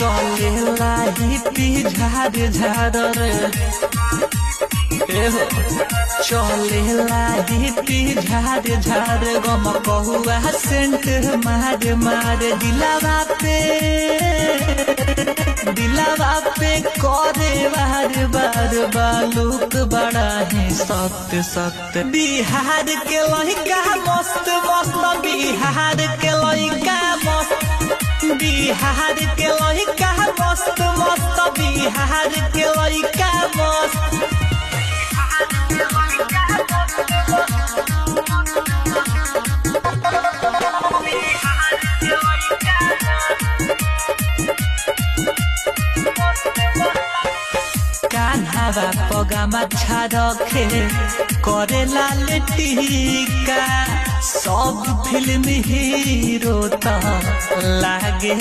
चलेला हिपी झार झार रे चलेला हिपी झार झार गम कहुआ सेंट मार मार दिलावा पे करे बार बार बालूक बड़ा है सख्त सख्त बिहार के लड़का मस्त मस्त बिहार के लड़का मस्त बिहार के लड़का मस्त मस्त बिहार के लड़का मस्त कान्हावा पगामा छा रखे करे लाल टीका सब फिल्म हीरो त लागे